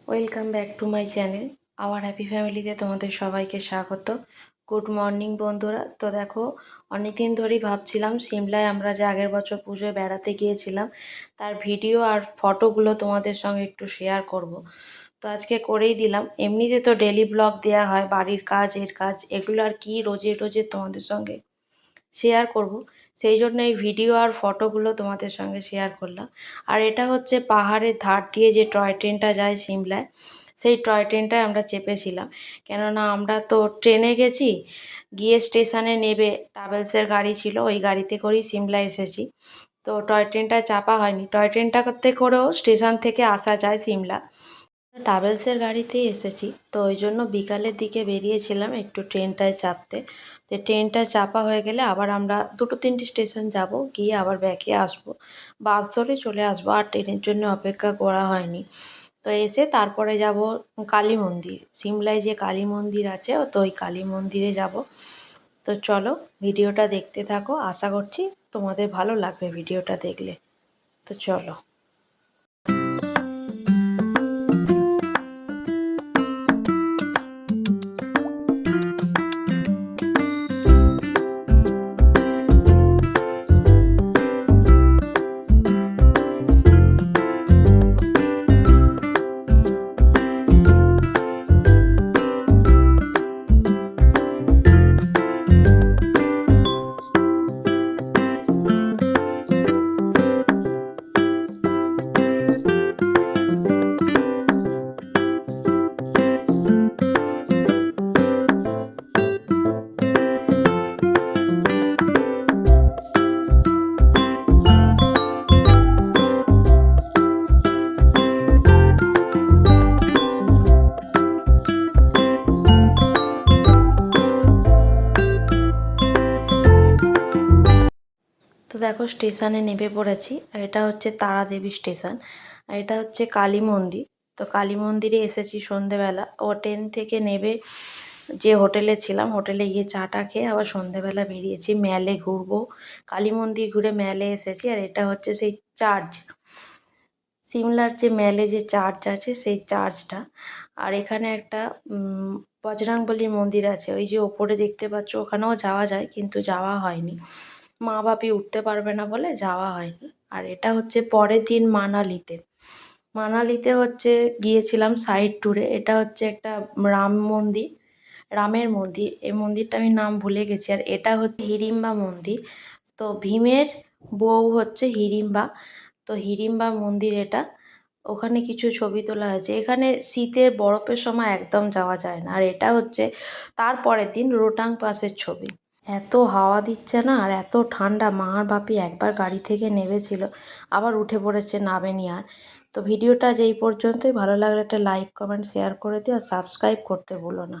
Welcome back to my channel hour happy ফ্যামিলিতে তোমাদের সবাইকে স্বাগত। গুড মর্নিং বন্ধুরা। তো দেখো, অনেক দিন ধরেই ভাবছিলাম সিমলায় আমরা যে আগের বছর পুজোয় বেড়াতে গিয়েছিলাম তার ভিডিও আর ফটোগুলো তোমাদের সঙ্গে একটু শেয়ার করব। তো আজকে করেই দিলাম। এমনিতে তো ডেলি ব্লগ দেওয়া হয়, বাড়ির কাজ এর কাজ, এগুলো আর কি রোজে রোজে তোমাদের সঙ্গে শেয়ার করব, সেই জন্য এই ভিডিও আর ফটোগুলো তোমাদের সঙ্গে শেয়ার করলাম। আর এটা হচ্ছে পাহাড়ের ধার দিয়ে যে টয় ট্রেনটা যায় সিমলায়, সেই টয় ট্রেনটায় আমরা চেপেছিলাম। কেননা আমরা তো ট্রেনে গেছি, গিয়ে স্টেশনে নেবে ট্রাভেলসের গাড়ি ছিল, ওই গাড়িতে করেই সিমলা এসেছি। তো টয় ট্রেনটায় চাপা হয়নি। টয় ট্রেনটাতে করেও স্টেশন থেকে আসা যায় সিমলা। ট্রাভেলসের গাড়িতেই এসেছি, তো ওই জন্য বিকালের দিকে বেরিয়েছিলাম একটু ট্রেনটায় চাপতে। তো ট্রেনটা চাপা হয়ে গেলে আবার আমরা 2-3টে স্টেশন যাব, গিয়ে আবার ব্যাকে আসবো, বাস ধরে চলে আসবো। আর ট্রেনের জন্য অপেক্ষা করা হয়নি। তো এসে তারপরে যাব কালী মন্দির। সিমলায় যে কালী মন্দির আছে, তো ওই কালী মন্দিরে যাব। তো চলো ভিডিওটা দেখতে থাকো, আশা করছি তোমাদের ভালো লাগবে ভিডিওটা দেখলে। তো চলো। তো দেখো, স্টেশনে নেমে পড়েছি। আর এটা হচ্ছে তারাদেবী স্টেশন, আর এটা হচ্ছে কালী মন্দির। তো কালী মন্দিরে এসেছি সন্ধেবেলা। ও ট্রেন থেকে নেবে যে হোটেলে ছিলাম, হোটেলে গিয়ে চাটা খেয়ে আবার সন্ধেবেলা বেরিয়েছি ম্যালে ঘুরবো। কালী মন্দির ঘুরে ম্যালে এসেছি। আর এটা হচ্ছে সেই চার্চ, সিমলার যে ম্যালে যে চার্চ আছে সেই চার্চটা। আর এখানে একটা বজরংবলীর মন্দির আছে, ওই যে ওপরে দেখতে পাচ্ছ, ওখানেও যাওয়া যায় কিন্তু যাওয়া হয়নি। মা বাপি উঠতে পারবে না বলে যাওয়া হয়নি। আর এটা হচ্ছে পরের দিন মানালিতে। মানালিতে হচ্ছে গিয়েছিলাম সাইড ট্যুরে। এটা হচ্ছে একটা রাম মন্দির, রামের মন্দির। এই মন্দিরটা আমি নাম ভুলে গেছি। আর এটা হচ্ছে হিড়িম্বা মন্দির। তো ভীমের বউ হচ্ছে হিড়িম্বা। তো হিড়িম্বা মন্দির এটা। ওখানে কিছু ছবি তোলা হয়েছে। এখানে শীতের বরফের সময় একদম যাওয়া যায় না। আর এটা হচ্ছে তার পরের দিন রোটাং পাসের ছবি। এত হাওয়া দিচ্ছে না, আর এত ঠান্ডা। মা আর বাপি একবার গাড়ি থেকে নেমেছিল, আবার উঠে পড়েছে, নামেনি আর। তো ভিডিওটা আজ এই পর্যন্তই। ভালো লাগলে একটা লাইক কমেন্ট শেয়ার করে দিও, আর সাবস্ক্রাইব করতে ভুলো না।